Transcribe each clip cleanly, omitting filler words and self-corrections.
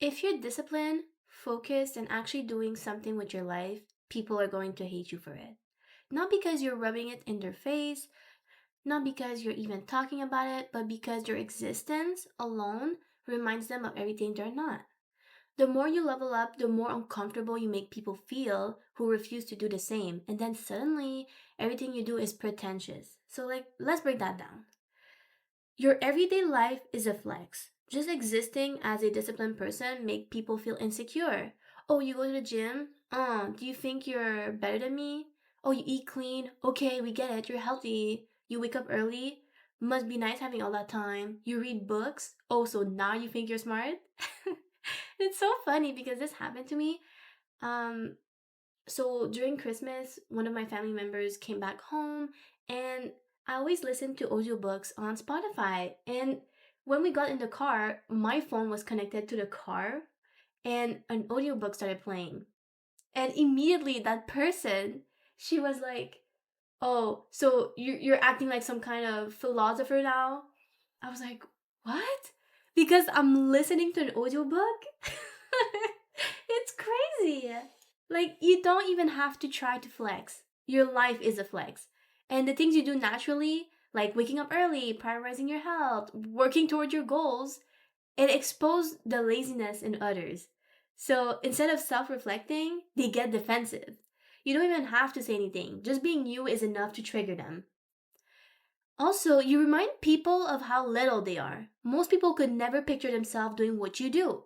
If you're disciplined, focused, and actually doing something with your life, people are going to hate you for it. Not because you're rubbing it in their face, not because you're even talking about it, but because your existence alone reminds them of everything they're not. The more you level up, the more uncomfortable you make people feel who refuse to do the same. And then suddenly, everything you do is pretentious. So, let's break that down. Your everyday life is a flex. Just existing as a disciplined person make people feel insecure. Oh, you go to the gym? Do you think you're better than me? Oh, you eat clean? Okay, we get it. You're healthy. You wake up early? Must be nice having all that time. You read books? Oh, so now you think you're smart? It's so funny because this happened to me. Um, so during Christmas, one of my family members came back home and I always listen to audiobooks on Spotify. And when we got in the car, my phone was connected to the car and an audiobook started playing. And immediately that person, she was like, "Oh, so you're acting like some kind of philosopher now?" I was like, "What?" Because I'm listening to an audiobook? It's crazy. Like, you don't even have to try to flex. Your life is a flex. And the things you do naturally, like waking up early, prioritizing your health, working toward your goals, it exposes the laziness in others. So instead of self reflecting, they get defensive. You don't even have to say anything, just being you is enough to trigger them. Also, you remind people of how little they are. Most people could never picture themselves doing what you do.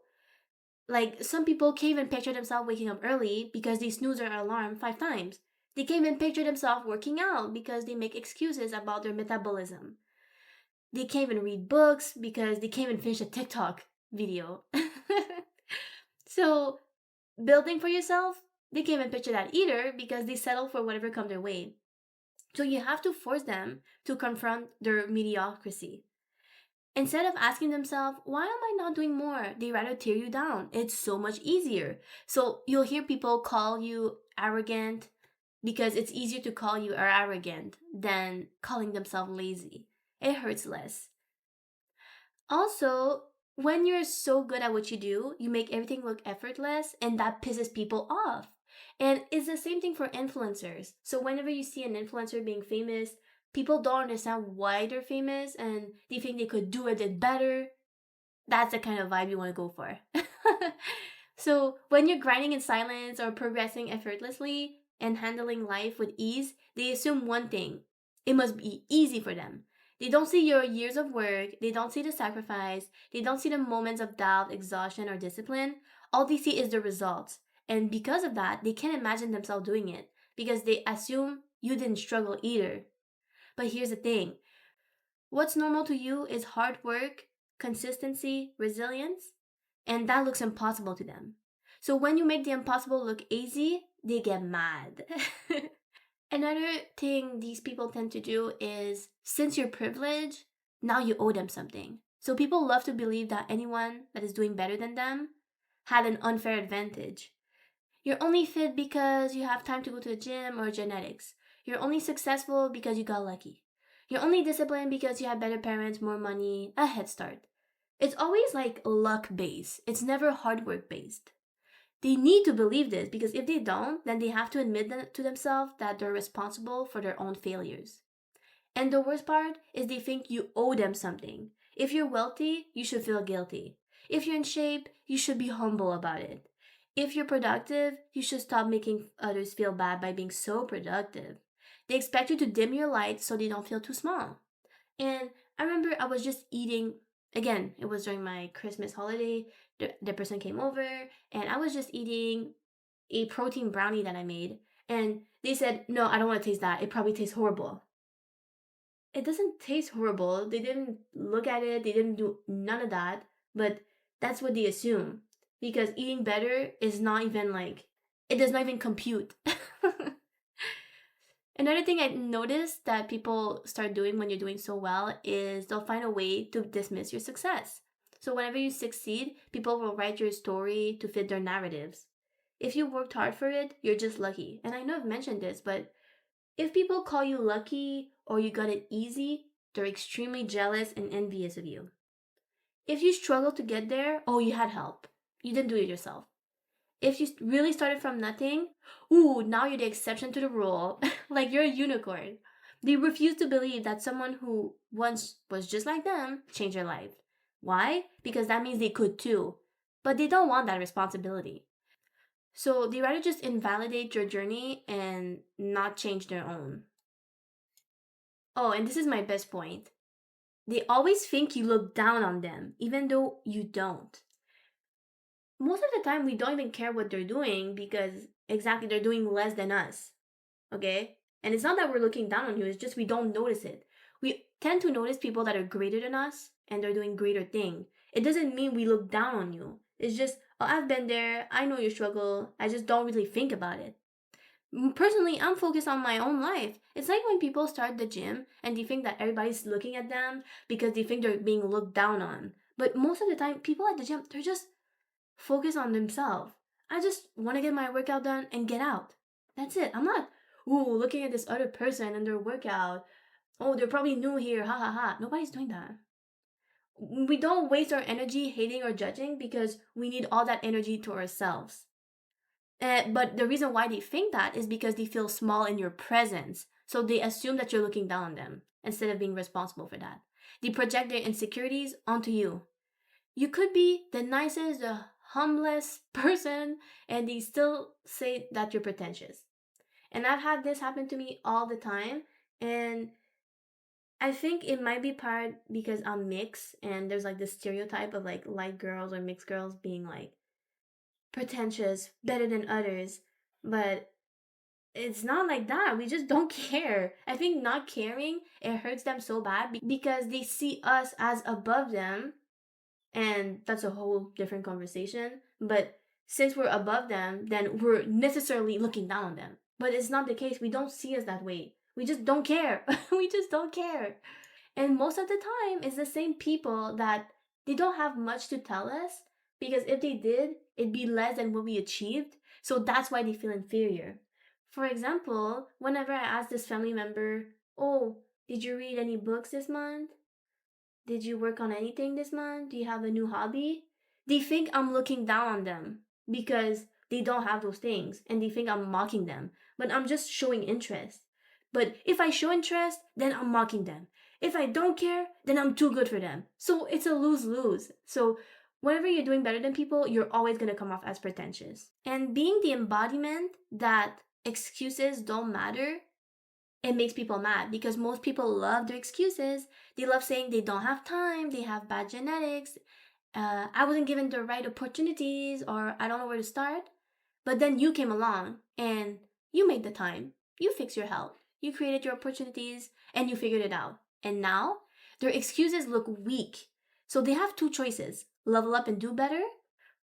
Like, some people can't even picture themselves waking up early because they snooze their alarm 5 times. They can't even picture themselves working out because they make excuses about their metabolism. They can't even read books because they can't even finish a TikTok video. So, building for yourself, they can't even picture that either because they settle for whatever comes their way. So, you have to force them to confront their mediocrity. Instead of asking themselves, why am I not doing more? They rather tear you down. It's so much easier. So you'll hear people call you arrogant because it's easier to call you arrogant than calling themselves lazy. It hurts less. Also, when you're so good at what you do, you make everything look effortless and that pisses people off. And it's the same thing for influencers. So whenever you see an influencer being famous, people don't understand why they're famous and they think they could do it better. That's the kind of vibe you want to go for. So when you're grinding in silence or progressing effortlessly and handling life with ease, they assume one thing: it must be easy for them. They don't see your years of work, they don't see the sacrifice, they don't see the moments of doubt, exhaustion, or discipline. All they see is the results. And because of that, they can't imagine themselves doing it because they assume you didn't struggle either. But here's the thing: what's normal to you is hard work, consistency, resilience, and that looks impossible to them. So when you make the impossible look easy, they get mad. Another thing these people tend to do is, since you're privileged, now you owe them something. So people love to believe that anyone that is doing better than them had an unfair advantage. You're only fit because you have time to go to the gym or genetics. You're only successful because you got lucky. You're only disciplined because you have better parents, more money, a head start. It's always like luck based. It's never hard work based. They need to believe this because if they don't, then they have to admit to themselves that they're responsible for their own failures. And the worst part is they think you owe them something. If you're wealthy, you should feel guilty. If you're in shape, you should be humble about it. If you're productive, you should stop making others feel bad by being so productive. They expect you to dim your light so they don't feel too small. And I remember I was just eating, again, it was during my Christmas holiday. The person came over and I was just eating a protein brownie that I made. And they said, no, I don't want to taste that. It probably tastes horrible. It doesn't taste horrible. They didn't look at it, they didn't do none of that. But that's what they assume. Because eating better is not even like, it does not even compute. Another thing I noticed that people start doing when you're doing so well is they'll find a way to dismiss your success. So whenever you succeed, people will write your story to fit their narratives. If you worked hard for it, you're just lucky. And I know I've mentioned this, but if people call you lucky or you got it easy, they're extremely jealous and envious of you. If you struggle to get there, oh, you had help. You didn't do it yourself. If you really started from nothing, ooh, now you're the exception to the rule. Like you're a unicorn. They refuse to believe that someone who once was just like them changed their life. Why? Because that means they could too. But they don't want that responsibility. So they rather just invalidate your journey and not change their own. Oh, and this is my best point. They always think you look down on them, even though you don't. Most of the time, we don't even care what they're doing because exactly they're doing less than us. Okay? And it's not that we're looking down on you, it's just we don't notice it. We tend to notice people that are greater than us and they're doing greater things. It doesn't mean we look down on you. It's just, oh, I've been there, I know your struggle, I just don't really think about it. Personally, I'm focused on my own life. It's like when people start the gym and they think that everybody's looking at them because they think they're being looked down on. But most of the time, people at the gym, they're just focused on themselves. I just want to get my workout done and get out. That's it. I'm not, ooh, looking at this other person and their workout. Oh, they're probably new here. Ha ha ha. Nobody's doing that. We don't waste our energy hating or judging because we need all that energy to ourselves. But the reason why they think that is because they feel small in your presence. So they assume that you're looking down on them instead of being responsible for that. They project their insecurities onto you. You could be the nicest, the humblest person, and they still say that you're pretentious. And I've had this happen to me all the time. And I think it might be part because I'm mixed, and there's like this stereotype of like light girls or mixed girls being like pretentious, better than others. But it's not like that. We just don't care. I think not caring, it hurts them so bad because they see us as above them, and that's a whole different conversation. But since we're above them, then we're necessarily looking down on them. But it's not the case. We don't see us that way. We just don't care. We just don't care. And most of the time, it's the same people that they don't have much to tell us because if they did, it'd be less than what we achieved. So that's why they feel inferior. For example, whenever I ask this family member, oh, did you read any books this month? Did you work on anything this month? Do you have a new hobby? They think I'm looking down on them because they don't have those things and they think I'm mocking them. But I'm just showing interest. But if I show interest, then I'm mocking them. If I don't care, then I'm too good for them. So it's a lose lose. So whenever you're doing better than people, you're always going to come off as pretentious. And being the embodiment that excuses don't matter, it makes people mad because most people love their excuses. They love saying they don't have time, they have bad genetics, I wasn't given the right opportunities, or I don't know where to start. But then you came along and you made the time, you fixed your health, you created your opportunities, and you figured it out. And now their excuses look weak. So they have two choices: level up and do better,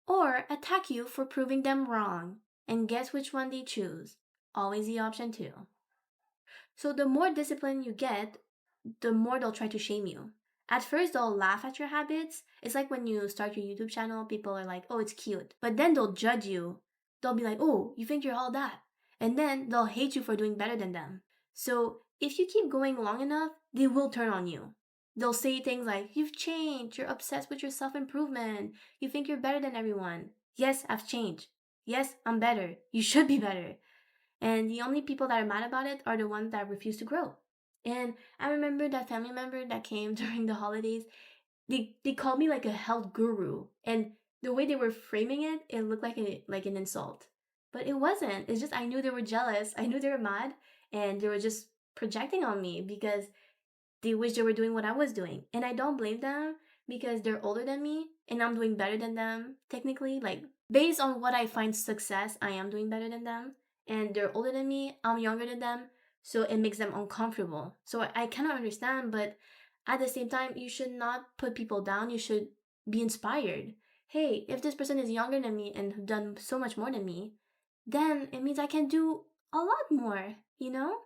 or attack you for proving them wrong. And guess which one they choose? Always the option two. So the more discipline you get, the more they'll try to shame you. At first, they'll laugh at your habits. It's like when you start your YouTube channel, people are like, oh, it's cute. But then they'll judge you. They'll be like, oh, you think you're all that. And then they'll hate you for doing better than them. So if you keep going long enough, they will turn on you. They'll say things like, you've changed, you're obsessed with your self improvement, you think you're better than everyone. Yes, I've changed. Yes, I'm better. You should be better. And the only people that are mad about it are the ones that refuse to grow. And I remember that family member that came during the holidays, they called me like a health guru. And the way they were framing it, it looked like an insult. But it wasn't. It's just I knew they were jealous. I knew they were mad, and they were just projecting on me because they wish they were doing what I was doing. And I don't blame them because they're older than me and I'm doing better than them technically. Like based on what I find success, I am doing better than them. And they're older than me, I'm younger than them. So it makes them uncomfortable. So I cannot understand, but at the same time, you should not put people down. You should be inspired. Hey, if this person is younger than me and have done so much more than me, then it means I can do a lot more, you know?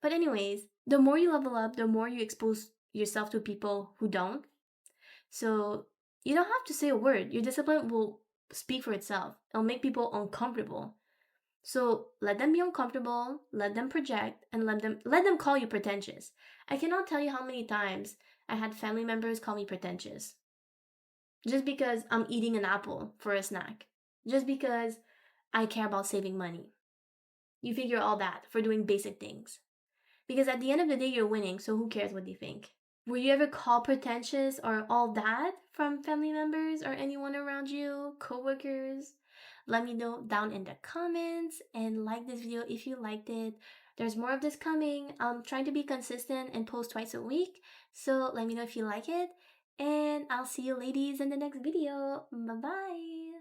But anyways, the more you level up, the more you expose yourself to people who don't. So you don't have to say a word. Your discipline will speak for itself. It'll make people uncomfortable. So let them be uncomfortable, let them project, and let them call you pretentious. I cannot tell you how many times I had family members call me pretentious. just because I'm eating an apple for a snack, just because I care about saving money. You figure all that for doing basic things. Because at the end of the day, you're winning, so who cares what they think? Were you ever called pretentious or all that from family members or anyone around you, coworkers? Let me know down in the comments and like this video if you liked it. There's more of this coming. I'm trying to be consistent and post twice a week, so let me know if you like it. And I'll see you ladies in the next video. Bye bye.